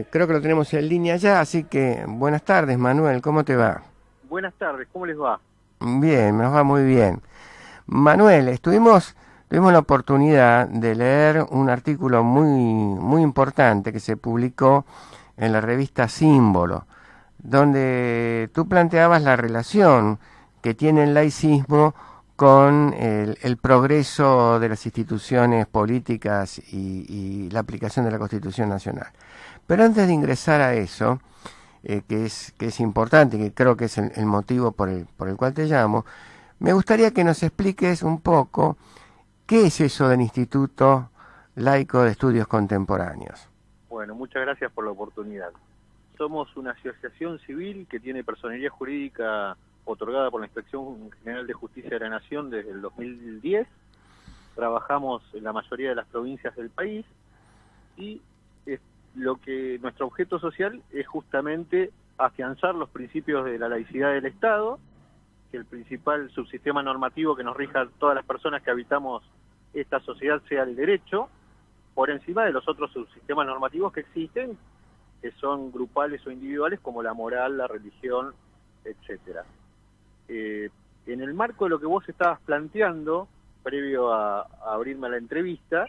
Creo que lo tenemos en línea ya, así que buenas tardes, Manuel, ¿cómo te va? Buenas tardes, ¿cómo les va? Bien, nos va muy bien. Manuel, tuvimos la oportunidad de leer un artículo muy importante que se publicó en la revista Símbolo, donde tú planteabas la relación que tiene el laicismo con el progreso de las instituciones políticas y la aplicación de la Constitución Nacional. Pero antes de ingresar a eso, que es importante, que creo que es el motivo por el cual te llamo, me gustaría que nos expliques un poco qué es eso del Instituto Laico de Estudios Contemporáneos. Bueno, muchas gracias por la oportunidad. Somos una asociación civil que tiene personería jurídica otorgada por la Inspección General de Justicia de la Nación desde el 2010. Trabajamos en la mayoría de las provincias del país y nuestro objeto social es justamente afianzar los principios de la laicidad del Estado, que el principal subsistema normativo que nos rija a todas las personas que habitamos esta sociedad sea el derecho, por encima de los otros subsistemas normativos que existen, que son grupales o individuales, como la moral, la religión, etcétera. En el marco de lo que vos estabas planteando, previo a abrirme a la entrevista,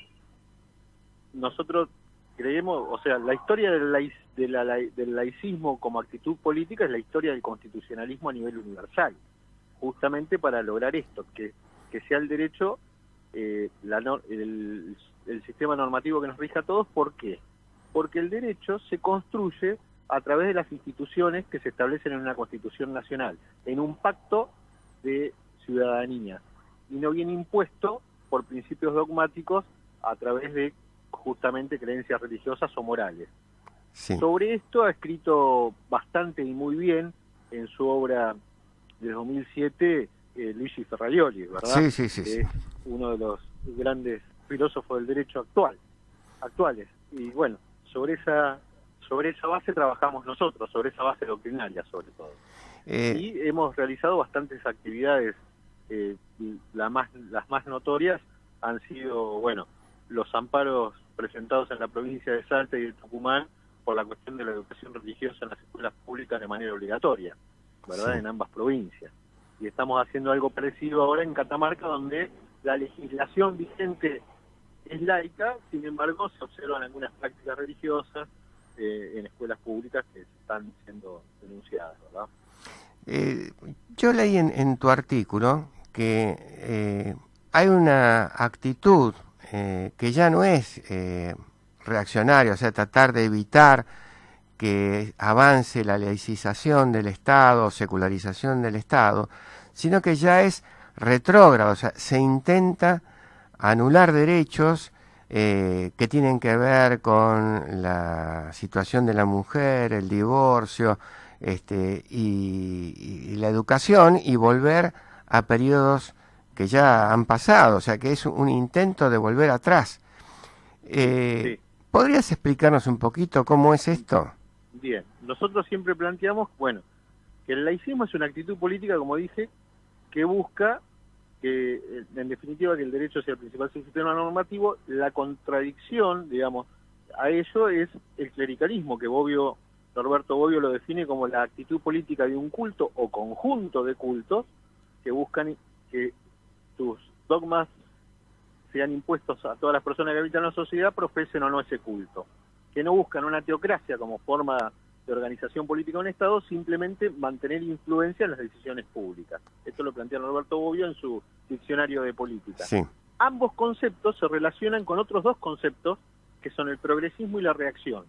nosotros creemos, o sea, la historia del laicismo como actitud política es la historia del constitucionalismo a nivel universal, justamente para lograr esto, que sea el derecho el sistema normativo que nos rija a todos. ¿Por qué? Porque el derecho se construye a través de las instituciones que se establecen en una Constitución Nacional, en un pacto de ciudadanía, y no viene impuesto por principios dogmáticos a través de justamente creencias religiosas o morales. Sí, Sobre esto ha escrito bastante y muy bien en su obra de 2007 Luigi Ferraioli, ¿verdad? sí, sí, sí, sí. Que es uno de los grandes filósofos del derecho actuales. Y bueno, sobre esa base trabajamos nosotros, sobre esa base doctrinaria sobre todo. Eh, Y hemos realizado bastantes actividades, las más notorias han sido, bueno, los amparos presentados en la provincia de Salta y de Tucumán por la cuestión de la educación religiosa en las escuelas públicas de manera obligatoria, sí. ¿verdad?, en ambas provincias. Y estamos haciendo algo parecido ahora en Catamarca, donde la legislación vigente es laica, sin embargo se observan algunas prácticas religiosas en escuelas públicas que están siendo denunciadas, ¿verdad? Eh, yo leí en tu artículo que hay una actitud que ya no es reaccionaria, o sea, tratar de evitar que avance la laicización del Estado, secularización del Estado, sino que ya es retrógrado, o sea, se intenta anular derechos que tienen que ver con la situación de la mujer, el divorcio, y la educación, y volver a periodos que ya han pasado, o sea que es un intento de volver atrás. Sí, Eh, sí. ¿Podrías explicarnos un poquito cómo es esto? Bien, nosotros siempre planteamos, bueno, que el laicismo es una actitud política, como dije, que busca que, en definitiva, que el derecho sea el principal sistema normativo. La contradicción, digamos, a ello es el clericalismo, que Norberto Bobbio lo define como la actitud política de un culto o conjunto de cultos que buscan que sus dogmas sean impuestos a todas las personas que habitan la sociedad, profesen o no ese culto, que no buscan una teocracia como forma de organización política de un Estado, simplemente mantener influencia en las decisiones públicas. Esto lo plantea Norberto Bobbio en su diccionario de política. Sí, Ambos conceptos se relacionan con otros dos conceptos, que son el progresismo y la reacción.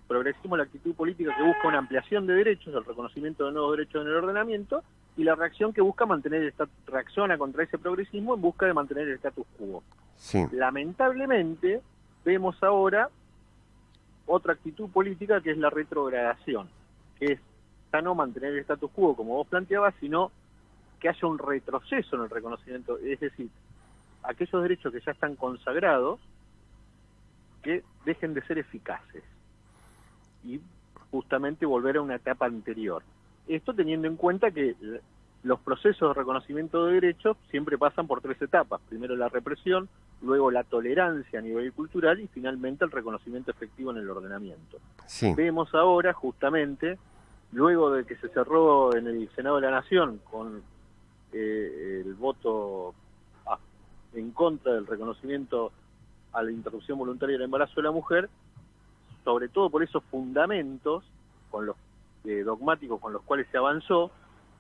Progresismo, la actitud política que busca una ampliación de derechos, el reconocimiento de nuevos derechos en el ordenamiento, y la reacción que busca reacciona contra ese progresismo en busca de mantener el status quo. sí, Lamentablemente, vemos ahora otra actitud política, que es la retrogradación, que es ya no mantener el status quo, como vos planteabas, sino que haya un retroceso en el reconocimiento, es decir, aquellos derechos que ya están consagrados, que dejen de ser eficaces y justamente volver a una etapa anterior. Esto teniendo en cuenta que los procesos de reconocimiento de derechos siempre pasan por tres etapas. Primero la represión, luego la tolerancia a nivel cultural y finalmente el reconocimiento efectivo en el ordenamiento. Sí. Vemos ahora justamente, luego de que se cerró en el Senado de la Nación con el voto en contra del reconocimiento a la interrupción voluntaria del embarazo de la mujer, sobre todo por esos fundamentos con los dogmáticos con los cuales se avanzó,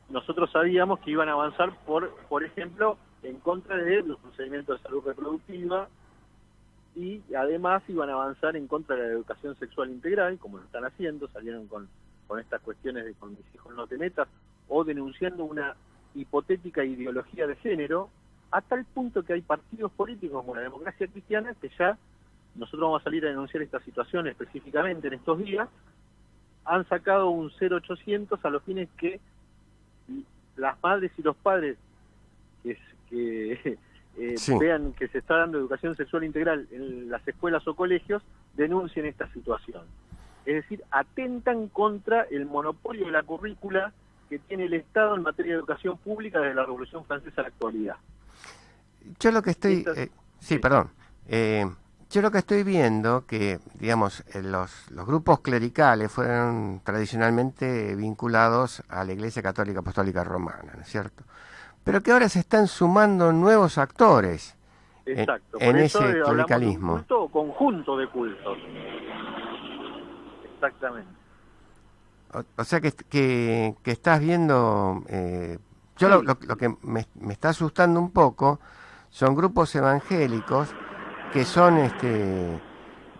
nosotros sabíamos que iban a avanzar por ejemplo, en contra de los procedimientos de salud reproductiva y además iban a avanzar en contra de la educación sexual integral, como lo están haciendo, salieron con estas cuestiones de con mis hijos no te metas, o denunciando una hipotética ideología de género, a tal punto que hay partidos políticos como la Democracia Cristiana que ya, nosotros vamos a salir a denunciar esta situación específicamente en estos días, han sacado un 0800 a los fines que las madres y los padres que Sí. vean que se está dando educación sexual integral en las escuelas o colegios, denuncien esta situación. Es decir, atentan contra el monopolio de la currícula que tiene el Estado en materia de educación pública desde la Revolución Francesa a la actualidad. Yo lo que estoy... sí, perdón. Yo lo que estoy viendo, que digamos los grupos clericales fueron tradicionalmente vinculados a la Iglesia Católica Apostólica Romana, ¿no es cierto? Pero que ahora se están sumando nuevos actores. Exacto, en por eso ese clericalismo. Hablamos de un culto o conjunto de cultos. Exactamente. O sea que estás viendo... yo Sí. lo que me está asustando un poco son grupos evangélicos que son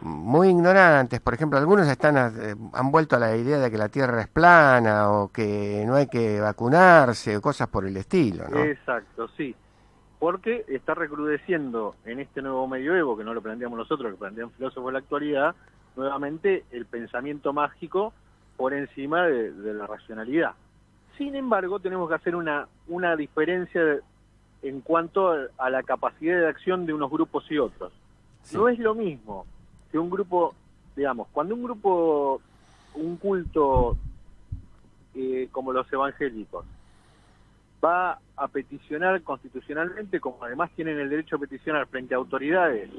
muy ignorantes. Por ejemplo, algunos han vuelto a la idea de que la Tierra es plana o que no hay que vacunarse o cosas por el estilo, ¿no? Exacto, sí. Porque está recrudeciendo en este nuevo medioevo, que no lo planteamos nosotros, que plantean filósofos de la actualidad, nuevamente el pensamiento mágico por encima de la racionalidad. Sin embargo, tenemos que hacer una diferencia en cuanto a la capacidad de acción de unos grupos y otros. Sí. No es lo mismo que un grupo, digamos, cuando un culto como los evangélicos va a peticionar constitucionalmente, como además tienen el derecho a peticionar frente a autoridades,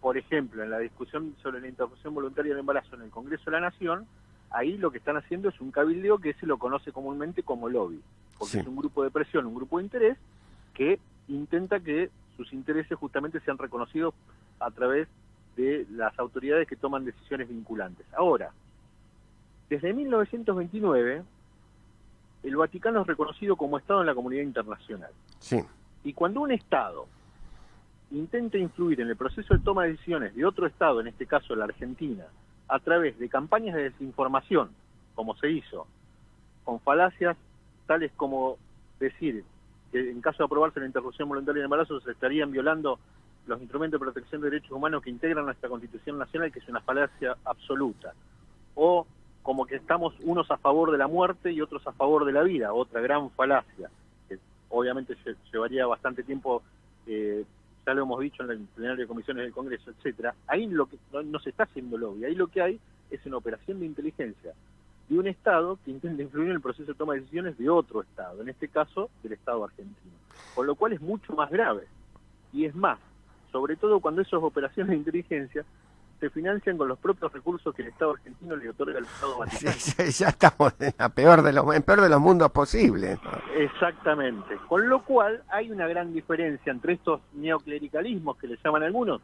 por ejemplo, en la discusión sobre la interrupción voluntaria del embarazo en el Congreso de la Nación, ahí lo que están haciendo es un cabildeo que se lo conoce comúnmente como lobby, porque sí. Es un grupo de presión, un grupo de interés que intenta que sus intereses justamente sean reconocidos a través de las autoridades que toman decisiones vinculantes. Ahora, desde 1929, el Vaticano es reconocido como Estado en la comunidad internacional. Sí. Y cuando un Estado intenta influir en el proceso de toma de decisiones de otro Estado, en este caso la Argentina, a través de campañas de desinformación, como se hizo, con falacias tales como decir que en caso de aprobarse la interrupción voluntaria del embarazo se estarían violando los instrumentos de protección de derechos humanos que integran nuestra Constitución Nacional, que es una falacia absoluta, o como que estamos unos a favor de la muerte y otros a favor de la vida, otra gran falacia, que obviamente llevaría bastante tiempo, ya lo hemos dicho en el plenario de comisiones del Congreso, etcétera. Ahí lo que no se está haciendo lobby, ahí lo que hay es una operación de inteligencia de un Estado que intenta influir en el proceso de toma de decisiones de otro Estado, en este caso del Estado argentino, con lo cual es mucho más grave. Y es más, sobre todo cuando esas operaciones de inteligencia se financian con los propios recursos que el Estado argentino le otorga al Estado Vaticano. Ya estamos en el peor de los mundos posibles, ¿no? Exactamente. Con lo cual hay una gran diferencia entre estos neoclericalismos que le llaman algunos.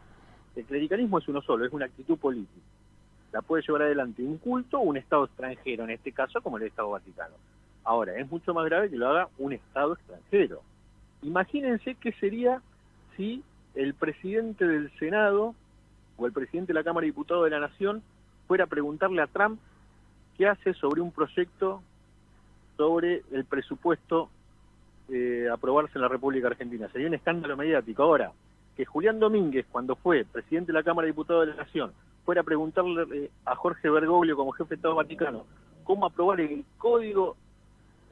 El clericalismo es uno solo, es una actitud política. La puede llevar adelante un culto o un Estado extranjero, en este caso como el Estado Vaticano. Ahora, es mucho más grave que lo haga un Estado extranjero. Imagínense qué sería si el presidente del Senado o el presidente de la Cámara de Diputados de la Nación fuera a preguntarle a Trump qué hace sobre un proyecto sobre el presupuesto aprobarse en la República Argentina. Sería un escándalo mediático. Ahora, que Julián Domínguez, cuando fue presidente de la Cámara de Diputados de la Nación, fuera a preguntarle a Jorge Bergoglio, como jefe de Estado Vaticano, cómo aprobar el Código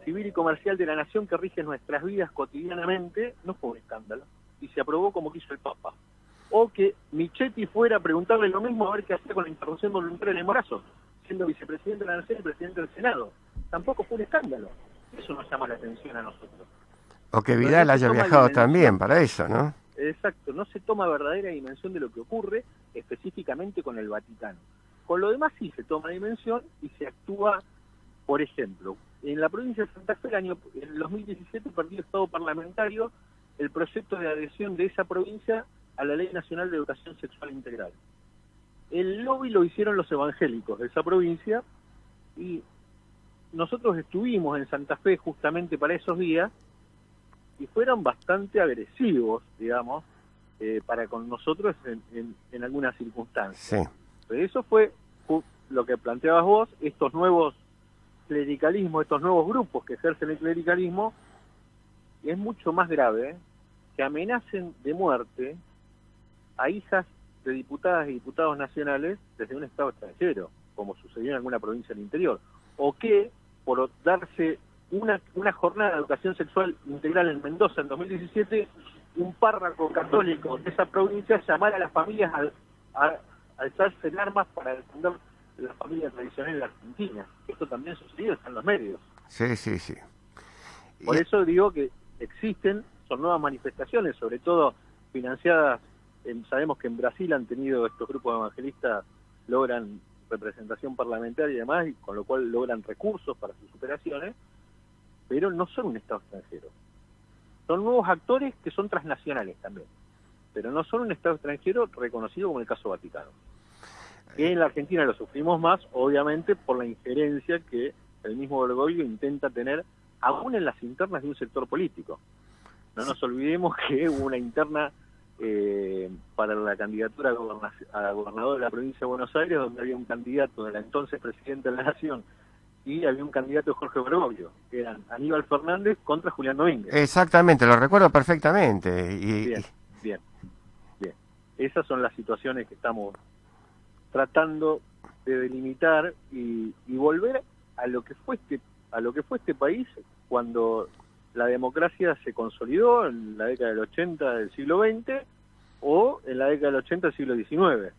Civil y Comercial de la Nación que rige nuestras vidas cotidianamente, no fue un escándalo. Y se aprobó como quiso el Papa. O que Michetti fuera a preguntarle lo mismo a ver qué hacía con la interrupción voluntaria del embarazo, siendo vicepresidente de la Nación y presidente del Senado. Tampoco fue un escándalo. Eso nos llama la atención a nosotros. O que Vidal haya viajado también para eso, ¿no? exacto, no se toma verdadera dimensión de lo que ocurre específicamente con el Vaticano. Con lo demás sí se toma dimensión y se actúa, por ejemplo, en la provincia de Santa Fe, en el 2017 perdió el Estado parlamentario el proyecto de adhesión de esa provincia a la Ley Nacional de Educación Sexual Integral. El lobby lo hicieron los evangélicos de esa provincia y nosotros estuvimos en Santa Fe justamente para esos días y fueron bastante agresivos, digamos, para con nosotros en algunas circunstancias. Sí. Pero eso fue lo que planteabas vos, estos nuevos clericalismos, estos nuevos grupos que ejercen el clericalismo, y es mucho más grave que amenacen de muerte a hijas de diputadas y diputados nacionales desde un Estado extranjero, como sucedió en alguna provincia del interior, o que por darse una jornada de educación sexual integral en Mendoza en 2017, un párroco católico de esa provincia llamara a las familias a alzarse en armas para defender la familia tradicional en la Argentina. Esto también sucedió, está en los medios. Sí, sí, sí. Por eso digo que existen, son nuevas manifestaciones, sobre todo financiadas, sabemos que en Brasil han tenido estos grupos evangelistas, logran representación parlamentaria y demás, y con lo cual logran recursos para sus operaciones, pero no son un Estado extranjero. Son nuevos actores que son transnacionales también, pero no son un Estado extranjero reconocido como el caso Vaticano. Que en la Argentina lo sufrimos más, obviamente, por la injerencia que el mismo Bergoglio intenta tener, aún en las internas de un sector político. No nos olvidemos que hubo una interna para la candidatura a gobernador de la provincia de Buenos Aires, donde había un candidato del entonces presidente de la Nación y había un candidato de Jorge Bergoglio, que eran Aníbal Fernández contra Julián Domínguez. Exactamente, lo recuerdo perfectamente. Bien. Esas son las situaciones que estamos tratando de delimitar y volver a lo que fue este país cuando la democracia se consolidó en la década del 80 del siglo XX o en la década del 80 del siglo XIX,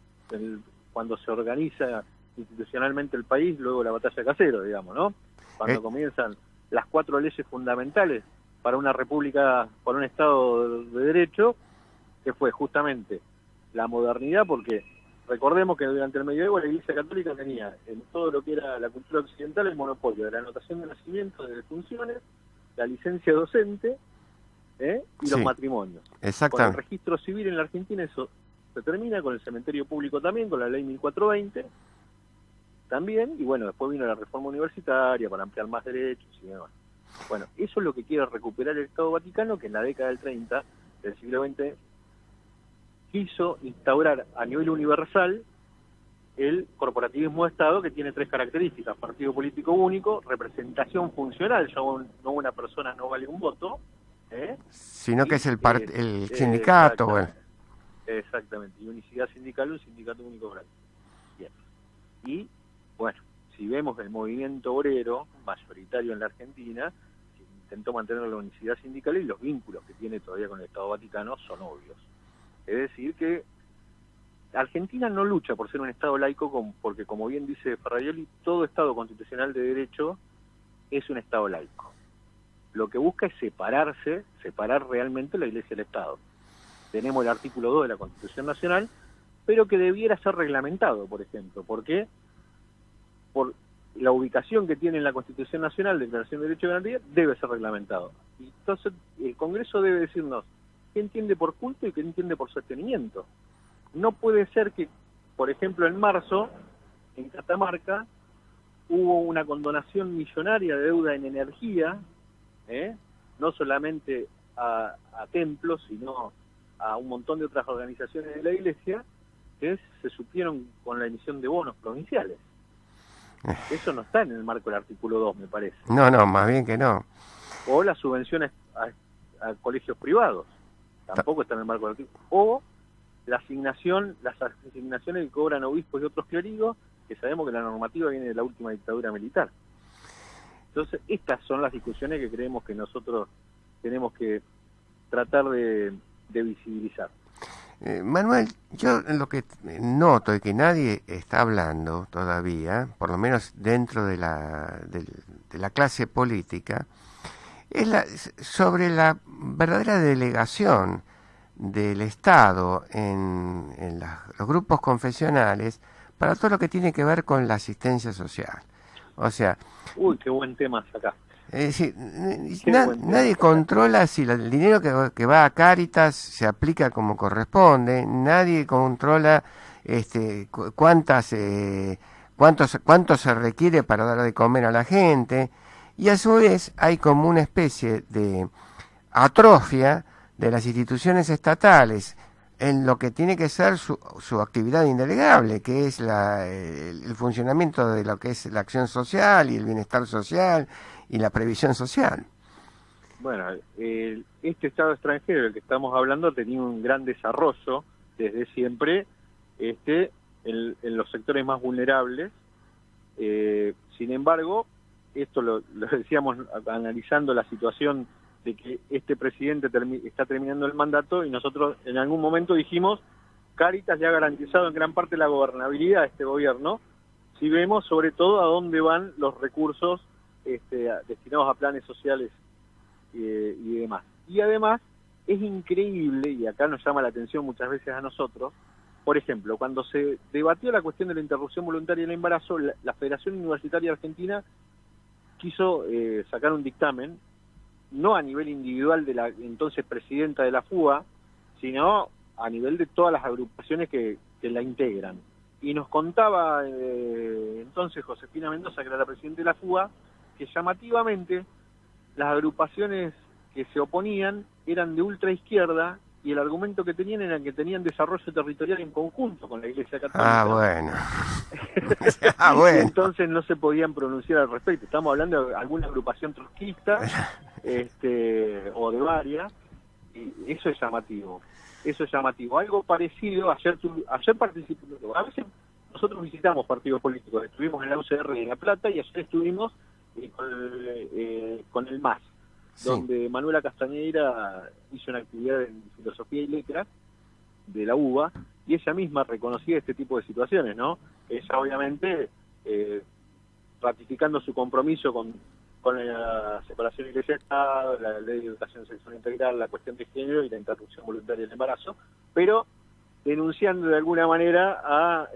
cuando se organiza institucionalmente el país luego la batalla de Caseros, digamos, ¿no? Cuando comienzan las 4 leyes fundamentales para una república, para un Estado de Derecho, que fue justamente la modernidad, porque recordemos que durante el medioevo la Iglesia Católica tenía en todo lo que era la cultura occidental el monopolio de la anotación de nacimiento, de defunciones, la licencia docente y los matrimonios. Con el registro civil en la Argentina eso se termina, con el cementerio público también, con la ley 1420 también, y bueno, después vino la reforma universitaria para ampliar más derechos y demás. Bueno, eso es lo que quiere recuperar el Estado Vaticano, que en la década del 30 del siglo XX quiso instaurar a nivel universal el corporativismo de Estado, que tiene 3 características: partido político único, representación funcional, ya no una persona no vale un voto, sino que es el sindicato. Exactamente, y unicidad sindical, un sindicato único grande. Bien. Y bueno, si vemos el movimiento obrero mayoritario en la Argentina, que intentó mantener la unicidad sindical, y los vínculos que tiene todavía con el Estado Vaticano son obvios. Es decir que Argentina no lucha por ser un Estado laico, porque como bien dice Ferraioli, todo Estado constitucional de derecho es un Estado laico. Lo que busca es separar realmente la Iglesia del Estado. Tenemos el artículo 2 de la Constitución Nacional, pero que debiera ser reglamentado, por ejemplo. ¿Por qué? Por la ubicación que tiene en la Constitución Nacional, Declaración de Derecho de Garantía, debe ser reglamentado. Y entonces el Congreso debe decirnos qué entiende por culto y qué entiende por sostenimiento. No puede ser que, por ejemplo, en marzo, en Catamarca, hubo una condonación millonaria de deuda en energía, no solamente a templos, sino a un montón de otras organizaciones de la Iglesia, que se supieron con la emisión de bonos provinciales. Eso no está en el marco del artículo 2, me parece. No, más bien que no. O las subvenciones a colegios privados, tampoco está en el marco del artículo. O las asignaciones que cobran obispos y otros clérigos, que sabemos que la normativa viene de la última dictadura militar. Entonces, estas son las discusiones que creemos que nosotros tenemos que tratar de visibilizar. Manuel, yo lo que noto y que nadie está hablando todavía, por lo menos dentro de la clase política, es sobre la verdadera delegación del Estado en los grupos confesionales para todo lo que tiene que ver con la asistencia social. O sea, Uy, qué buen tema acá. es decir, nadie Tema. controla si el dinero que va a Cáritas se aplica como corresponde, nadie controla cuántas cuánto se requiere para dar de comer a la gente, y a su vez hay como una especie de atrofia de las instituciones estatales en lo que tiene que ser su actividad indelegable, que es el funcionamiento de lo que es la acción social y el bienestar social y la previsión social. Bueno, este Estado extranjero del que estamos hablando ha tenido un gran desarrollo desde siempre en los sectores más vulnerables. Sin embargo, esto lo decíamos analizando la situación de que este presidente está terminando el mandato, y nosotros en algún momento dijimos, Cáritas ya ha garantizado en gran parte la gobernabilidad de este gobierno, si vemos sobre todo a dónde van los recursos destinados a planes sociales y demás. Y además es increíble, y acá nos llama la atención muchas veces a nosotros, por ejemplo, cuando se debatió la cuestión de la interrupción voluntaria del embarazo, la Federación Universitaria Argentina quiso sacar un dictamen, no a nivel individual de la entonces presidenta de la FUA, sino a nivel de todas las agrupaciones que la integran. Y nos contaba entonces Josefina Mendoza, que era la presidenta de la FUA, que llamativamente las agrupaciones que se oponían eran de ultraizquierda, y el argumento que tenían era que tenían desarrollo territorial en conjunto con la Iglesia Católica. Ah, bueno. Y entonces no se podían pronunciar al respecto. Estamos hablando de alguna agrupación trotskista o de varias, y eso es llamativo. Eso es llamativo. Algo parecido, ayer participé, a veces nosotros visitamos partidos políticos, estuvimos en la UCR de La Plata, y ayer estuvimos con el MAS, sí, donde Manuela Castañeira hizo una actividad en filosofía y letras de la UBA, y ella misma reconocía este tipo de situaciones, ¿no? Ella obviamente ratificando su compromiso con la separación iglesia-estado, la ley de educación sexual integral, la cuestión de género y la interrupción voluntaria del embarazo, pero denunciando de alguna manera a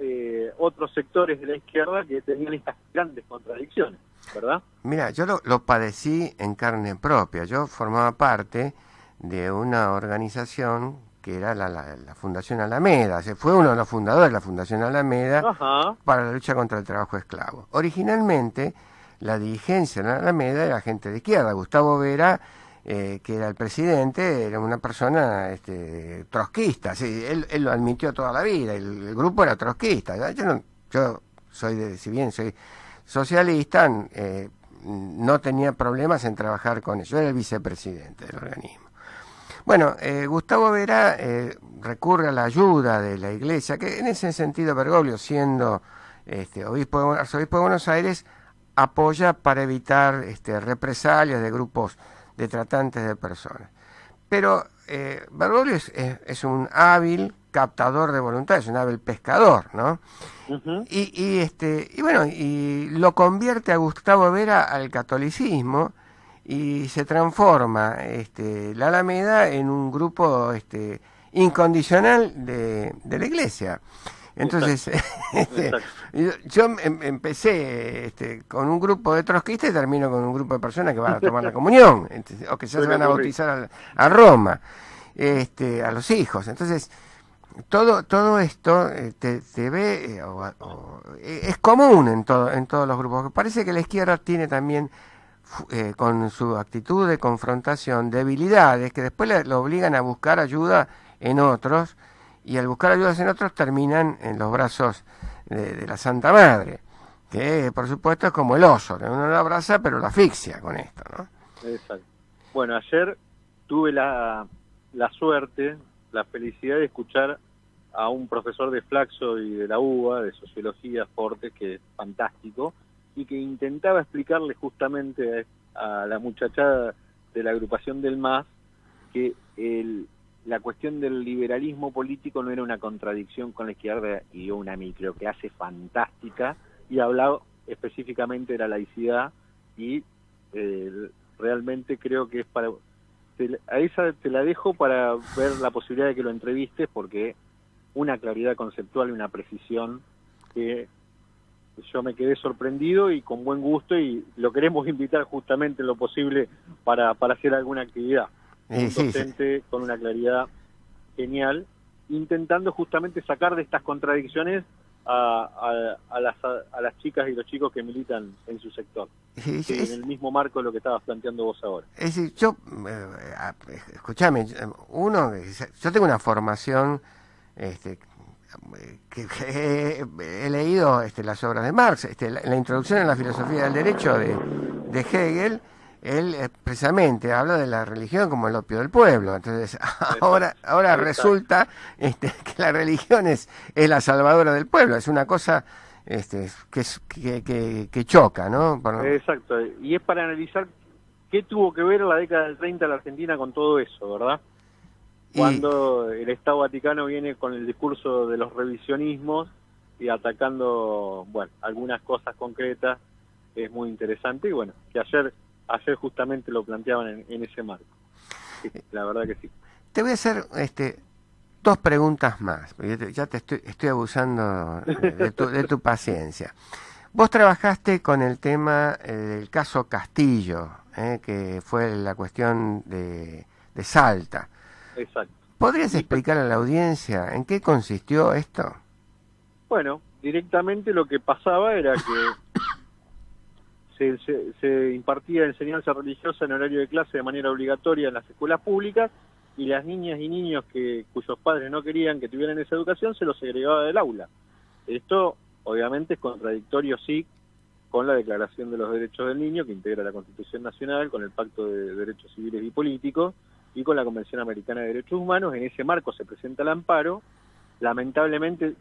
otros sectores de la izquierda que tenían estas grandes contradicciones, ¿verdad? Mira, yo lo padecí en carne propia. Yo formaba parte de una organización que era la Fundación Alameda. Fue uno de los fundadores de la Fundación Alameda. Ajá. Para la lucha contra el trabajo esclavo. Originalmente, la dirigencia de la Alameda era gente de izquierda. Gustavo Vera, que era el presidente, era una persona trotskista. Sí, él lo admitió toda la vida. El grupo era trotskista. Yo soy si bien soy socialista, no tenía problemas en trabajar con ellos. Yo era el vicepresidente del organismo. Bueno, Gustavo Vera recurre a la ayuda de la Iglesia, que en ese sentido Bergoglio, siendo arzobispo de Buenos Aires, apoya para evitar represalias de grupos de tratantes de personas. Pero Bergoglio es un hábil captador de voluntades, un hábil pescador, ¿no? Uh-huh. Y bueno, y lo convierte a Gustavo Vera al catolicismo, y se transforma la Alameda en un grupo incondicional de la Iglesia. Entonces, yo empecé con un grupo de trotskistas y termino con un grupo de personas que van a tomar la comunión, o que ya se van a bautizar a Roma, a los hijos. Entonces, todo esto te ve, es común en todos los grupos. Parece que la izquierda tiene también, con su actitud de confrontación, debilidades que después lo obligan a buscar ayuda en otros, y al buscar ayudas en otros terminan en los brazos de la Santa Madre, que por supuesto es como el oso, que uno lo abraza pero lo asfixia con esto, ¿no? Exacto. Bueno, ayer tuve la suerte, la felicidad de escuchar a un profesor de Flaxo y de la UBA, de Sociología, Fortes, que es fantástico, y que intentaba explicarle justamente a la muchachada de la agrupación del MAS que la cuestión del liberalismo político no era una contradicción con la izquierda, y dio una micro que hace fantástica, y hablaba específicamente de la laicidad, y realmente creo que es a esa te la dejo para ver la posibilidad de que lo entrevistes, porque una claridad conceptual y una precisión que yo me quedé sorprendido y con buen gusto, y lo queremos invitar justamente en lo posible para hacer alguna actividad. Un docente con una claridad genial, intentando justamente sacar de estas contradicciones a las chicas y los chicos que militan en su sector, en el mismo marco de lo que estabas planteando vos ahora. Es decir, escúchame, yo tengo una formación que he leído las obras de Marx, la introducción en la filosofía del derecho de Hegel. Él precisamente habla de la religión como el opio del pueblo. Entonces ahora resulta que la religión es la salvadora del pueblo. Es una cosa que choca, ¿no? Exacto, y es para analizar qué tuvo que ver la década del 30 de la Argentina con todo eso, ¿verdad? Cuando el Estado Vaticano viene con el discurso de los revisionismos y atacando, bueno, algunas cosas concretas. Es muy interesante, y bueno, que ayer justamente lo planteaban en ese marco. Sí, la verdad que sí. Te voy a hacer dos preguntas más, porque ya te estoy abusando de tu paciencia. Vos trabajaste con el tema del caso Castillo, que fue la cuestión de Salta. Exacto. ¿Podrías explicar a la audiencia en qué consistió esto? Bueno, directamente lo que pasaba era que se impartía enseñanza religiosa en horario de clase de manera obligatoria en las escuelas públicas, y las niñas y niños cuyos padres no querían que tuvieran esa educación se los segregaba del aula. Esto obviamente es contradictorio, sí, con la Declaración de los Derechos del Niño, que integra la Constitución Nacional, con el Pacto de Derechos Civiles y Políticos y con la Convención Americana de Derechos Humanos. En ese marco se presenta el amparo. Lamentablemente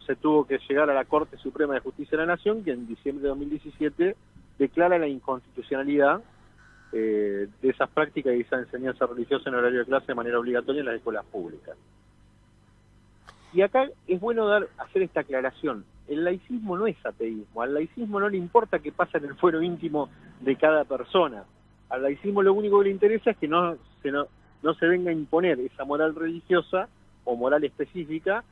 se tuvo que llegar a la Corte Suprema de Justicia de la Nación, que en diciembre de 2017 declara la inconstitucionalidad de esas prácticas y esa enseñanza religiosa en horario de clase de manera obligatoria en las escuelas públicas. Y acá es bueno hacer esta aclaración. El laicismo no es ateísmo. Al laicismo no le importa qué pasa en el fuero íntimo de cada persona. Al laicismo lo único que le interesa es que no se venga a imponer esa moral religiosa o moral específica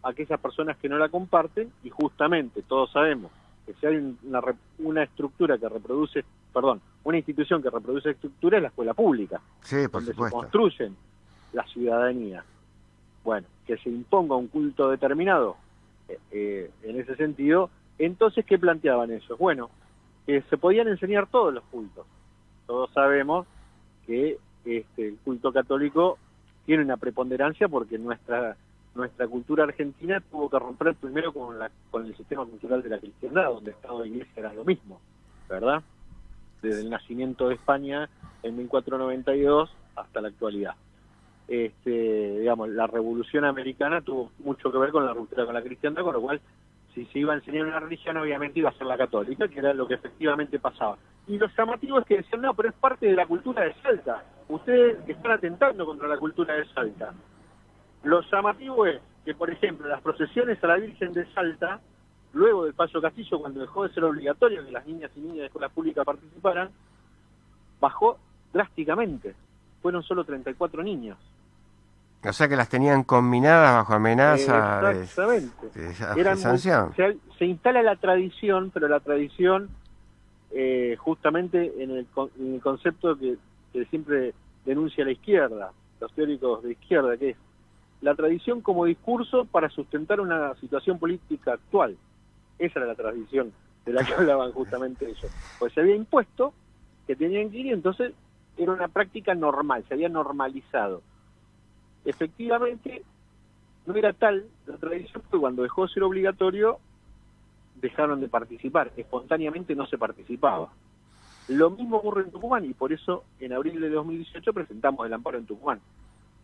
a aquellas personas que no la comparten, y justamente todos sabemos que si hay una estructura que reproduce, una institución que reproduce estructura, es la escuela pública, sí, por donde supuesto. se construyen la ciudadanía. Bueno, que se imponga un culto determinado, en ese sentido, entonces, ¿qué planteaban ellos? Bueno, que se podían enseñar todos los cultos. Todos sabemos que el culto católico tiene una preponderancia porque nuestra cultura argentina tuvo que romper primero con el sistema cultural de la cristiandad, donde Estado e Iglesia eran lo mismo, ¿verdad? Desde el nacimiento de España en 1492 hasta la actualidad. Digamos, la Revolución Americana tuvo mucho que ver con la ruptura con la cristiandad, con lo cual, si se iba a enseñar una religión, obviamente iba a ser la católica, que era lo que efectivamente pasaba. Y lo llamativo es que decían, no, pero es parte de la cultura de Salta. Ustedes están atentando contra la cultura de Salta. Lo llamativo es que, por ejemplo, las procesiones a la Virgen de Salta, luego del Paso Castillo, cuando dejó de ser obligatorio que las niñas y niñas de escuelas públicas participaran, bajó drásticamente. Fueron solo 34 niños. O sea que las tenían combinadas bajo amenaza de sanción. Se instala la tradición, pero la tradición justamente en el concepto que siempre denuncia la izquierda, los teóricos de izquierda, que es la tradición como discurso para sustentar una situación política actual. Esa era la tradición de la que hablaban justamente ellos. Pues se había impuesto que tenían que ir, y entonces era una práctica normal, se había normalizado. Efectivamente, no era tal la tradición, que cuando dejó de ser obligatorio, dejaron de participar. Espontáneamente no se participaba. Lo mismo ocurre en Tucumán, y por eso en abril de 2018 presentamos el amparo en Tucumán,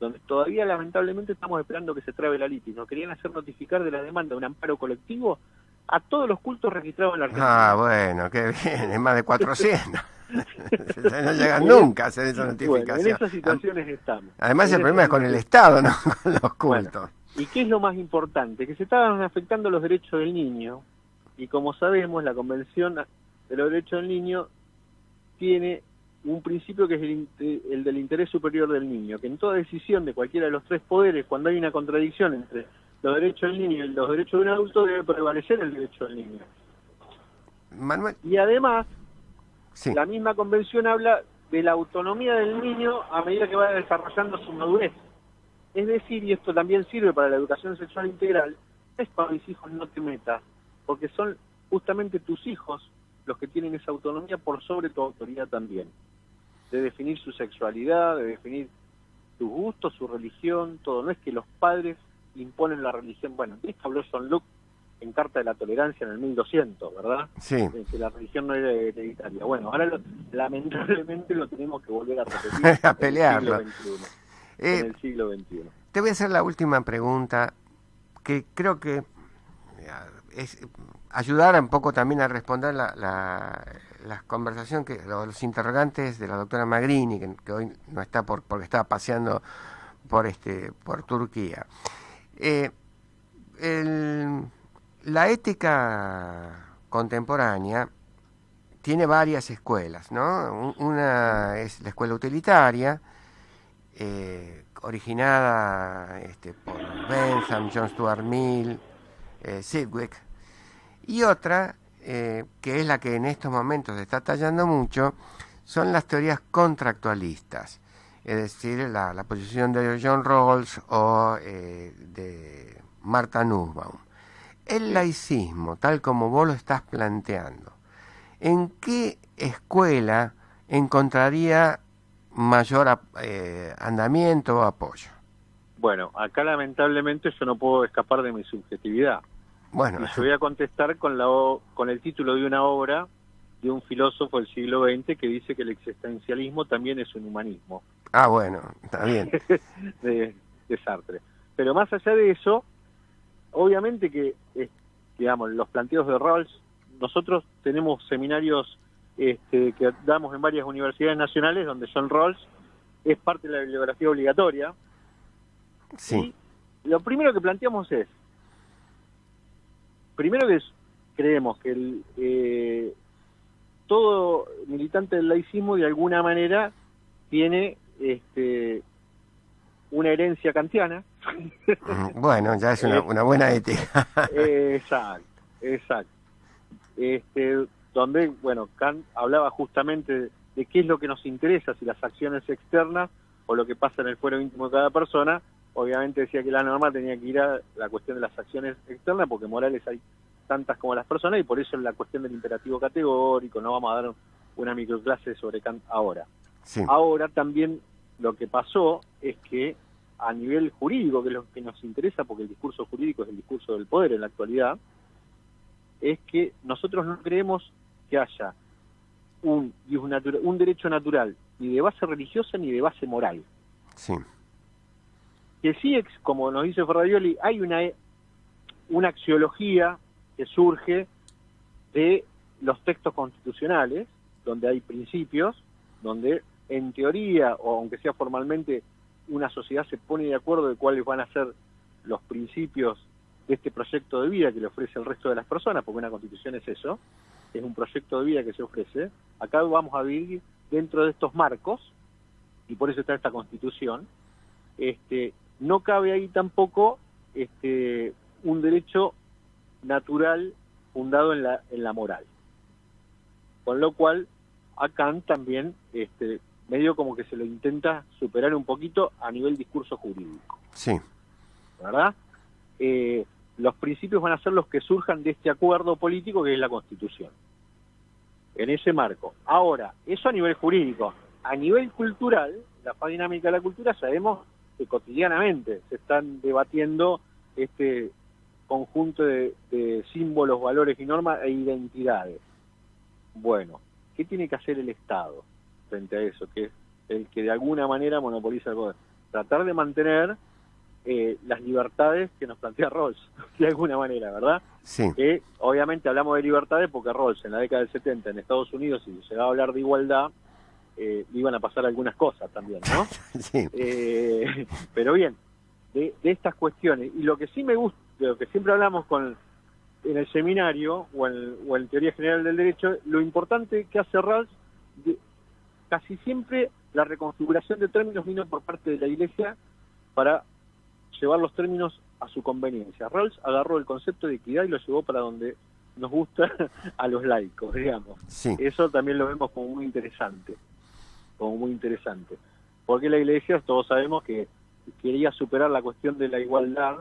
donde todavía lamentablemente estamos esperando que se trabe la litis. Nos querían hacer notificar de la demanda de un amparo colectivo a todos los cultos registrados en la Argentina. Ah, bueno, qué bien, es más de 400. No llegan nunca a hacer esa notificación. Bueno, en esas situaciones estamos. Además el problema es con el Estado, no con los cultos. Bueno, ¿y qué es lo más importante? Que se estaban afectando los derechos del niño, y como sabemos, la Convención de los Derechos del Niño tiene un principio que es el del interés superior del niño, que en toda decisión de cualquiera de los tres poderes, cuando hay una contradicción entre los derechos del niño y los derechos de un adulto, debe prevalecer el derecho del niño. Manuel, Y además, sí, la misma convención habla de la autonomía del niño a medida que va desarrollando su madurez. Es decir, y esto también sirve para la educación sexual integral, es para mis hijos no te metas, porque son justamente tus hijos los que tienen esa autonomía por sobre tu autoridad también, de definir su sexualidad, de definir sus gustos, su religión, todo. No es que los padres imponen la religión. Bueno, esto habló Son Luc en Carta de la Tolerancia en el 1200, ¿verdad? sí. Que la religión no era hereditaria. Bueno, ahora lamentablemente lo tenemos que volver a repetir A pelearlo. en el siglo XXI. Te voy a hacer la última pregunta, que creo que es ayudar un poco también a responder la conversación, los interrogantes de la doctora Magrini, que hoy no está porque estaba paseando por Turquía. La ética contemporánea tiene varias escuelas, ¿no? Una es la escuela utilitaria, originada por Bentham, John Stuart Mill, Sidgwick, y otra, que es la que en estos momentos se está tallando mucho, son las teorías contractualistas, es decir, la posición de John Rawls o de Martha Nussbaum. El laicismo, tal como vos lo estás planteando, ¿en qué escuela encontraría mayor andamiento o apoyo? Bueno, acá lamentablemente yo no puedo escapar de mi subjetividad. Bueno, y yo voy a contestar con el título de una obra de un filósofo del siglo XX que dice que el existencialismo también es un humanismo. Ah, bueno, está bien. de Sartre. Pero más allá de eso, obviamente que, digamos, los planteos de Rawls, nosotros tenemos seminarios que damos en varias universidades nacionales donde John Rawls es parte de la bibliografía obligatoria. Sí. Y lo primero que planteamos es, primero que creemos que todo militante del laicismo de alguna manera tiene una herencia kantiana. Bueno, ya es una buena ética. Exacto. Donde, bueno, Kant hablaba justamente de qué es lo que nos interesa, si las acciones externas o lo que pasa en el fuero íntimo de cada persona. Obviamente decía que la norma tenía que ir a la cuestión de las acciones externas, porque morales hay tantas como las personas, y por eso la cuestión del imperativo categórico. No vamos a dar una microclase sobre Kant ahora. Sí. Ahora también lo que pasó es que a nivel jurídico, que es lo que nos interesa, porque el discurso jurídico es el discurso del poder en la actualidad, es que nosotros no creemos que haya un derecho natural ni de base religiosa ni de base moral. Sí. Que sí, como nos dice Ferrarioli, hay una axiología que surge de los textos constitucionales, donde hay principios, donde en teoría, o aunque sea formalmente, una sociedad se pone de acuerdo de cuáles van a ser los principios de este proyecto de vida que le ofrece el resto de las personas, porque una constitución es eso, es un proyecto de vida que se ofrece. Acá vamos a vivir dentro de estos marcos, y por eso está esta constitución. No cabe ahí tampoco un derecho natural fundado en la moral. Con lo cual, a Kant también medio como que se lo intenta superar un poquito a nivel discurso jurídico. Sí. ¿Verdad? Los principios van a ser los que surjan de este acuerdo político que es la Constitución. En ese marco. Ahora, eso a nivel jurídico. A nivel cultural, la fase dinámica de la cultura, sabemos que cotidianamente se están debatiendo este conjunto de símbolos, valores y normas e identidades. Bueno, ¿qué tiene que hacer el Estado frente a eso? Que es el que de alguna manera monopoliza el poder. Tratar de mantener las libertades que nos plantea Rawls, de alguna manera, ¿verdad? Sí. Obviamente hablamos de libertades porque Rawls en la década del 70 en Estados Unidos, si llegaba a hablar de igualdad, iban a pasar algunas cosas también, ¿no? Sí. Pero bien, de estas cuestiones, y lo que sí me gusta, de lo que siempre hablamos en el seminario o en Teoría General del Derecho, lo importante que hace Rawls, casi siempre la reconfiguración de términos vino por parte de la Iglesia para llevar los términos a su conveniencia. Rawls agarró el concepto de equidad y lo llevó para donde nos gusta a los laicos, digamos. Sí. Eso también lo vemos como muy interesante, porque la Iglesia, todos sabemos que quería superar la cuestión de la igualdad,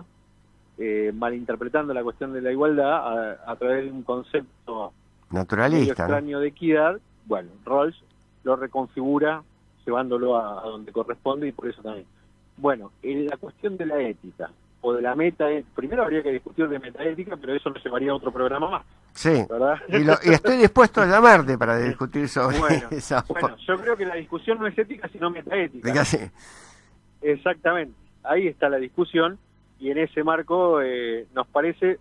malinterpretando la cuestión de la igualdad a través de un concepto naturalista, medio extraño de equidad. Bueno, Rawls lo reconfigura llevándolo a donde corresponde, y por eso también. Bueno, en la cuestión de la ética o de la metaética, primero habría que discutir de metaética, pero eso nos llevaría a otro programa más. Sí, ¿verdad? y estoy dispuesto a llamarte para discutir sobre eso. Bueno, yo creo que la discusión no es ética, sino metaética. Diga, sí. Exactamente, ahí está la discusión, y en ese marco nos parece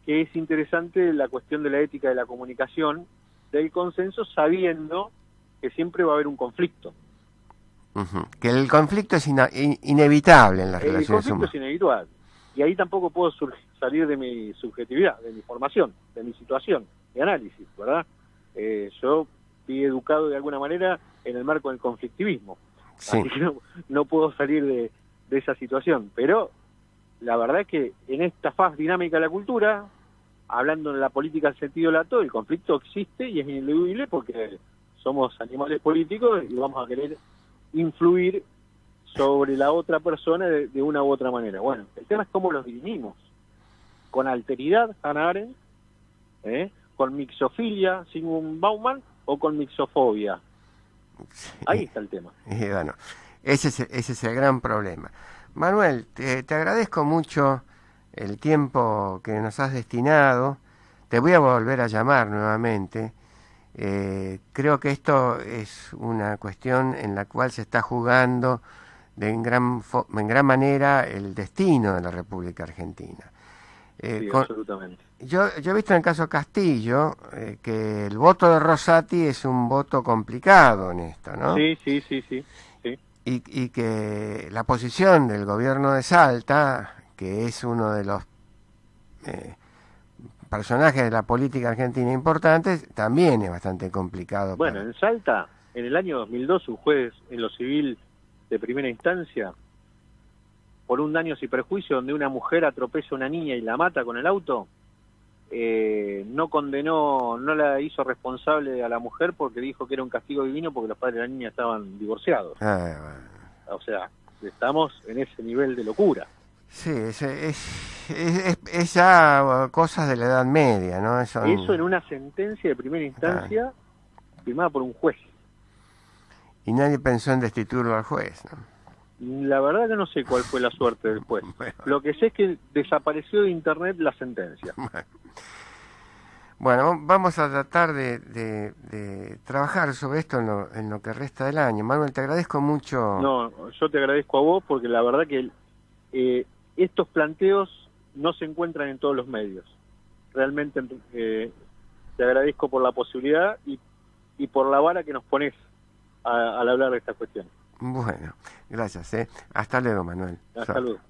que es interesante la cuestión de la ética de la comunicación, del consenso, sabiendo que siempre va a haber un conflicto. Que el conflicto es inevitable en las relaciones humanas. El conflicto humanas. es inevitable, y ahí tampoco puedo salir de mi subjetividad, de mi formación, de mi situación, de análisis, ¿verdad? Yo fui educado de alguna manera en el marco del conflictivismo, sí. Así que no puedo salir de esa situación, pero la verdad es que en esta faz dinámica de la cultura, hablando en la política en sentido lato, el conflicto existe y es ineludible porque somos animales políticos y vamos a querer influir sobre la otra persona de una u otra manera. Bueno, el tema es cómo los dirimimos. Con alteridad, Hannah Arendt, con mixofilia, Zygmunt Bauman, o con mixofobia. Ahí está el tema. Bueno, ese es el gran problema. Manuel, te agradezco mucho el tiempo que nos has destinado. Te voy a volver a llamar nuevamente. Creo que esto es una cuestión en la cual se está jugando en gran manera el destino de la República Argentina. Sí, absolutamente. Yo he visto en el caso Castillo que el voto de Rosati es un voto complicado en esto, ¿no? Sí. Y que la posición del gobierno de Salta, que es uno de los personajes de la política argentina importantes, también es bastante complicado. Bueno, en Salta, en el año 2002, un juez en lo civil de primera instancia, por un daños y perjuicio donde una mujer atropella a una niña y la mata con el auto, no condenó, no la hizo responsable a la mujer porque dijo que era un castigo divino porque los padres de la niña estaban divorciados. O sea, estamos en ese nivel de locura. Sí, es ya cosas de la Edad Media, ¿no? Eso en una sentencia de primera instancia firmada por un juez. Y nadie pensó en destituirlo al juez, ¿no? La verdad que no sé cuál fue la suerte del juez. Bueno. Lo que sé es que desapareció de internet la sentencia. Bueno, vamos a tratar de trabajar sobre esto en lo que resta del año. Manuel, te agradezco mucho. No, yo te agradezco a vos porque la verdad que estos planteos no se encuentran en todos los medios. Realmente te agradezco por la posibilidad y por la vara que nos pones al hablar de esta cuestión. Bueno, gracias. Hasta luego, Manuel. Hasta luego.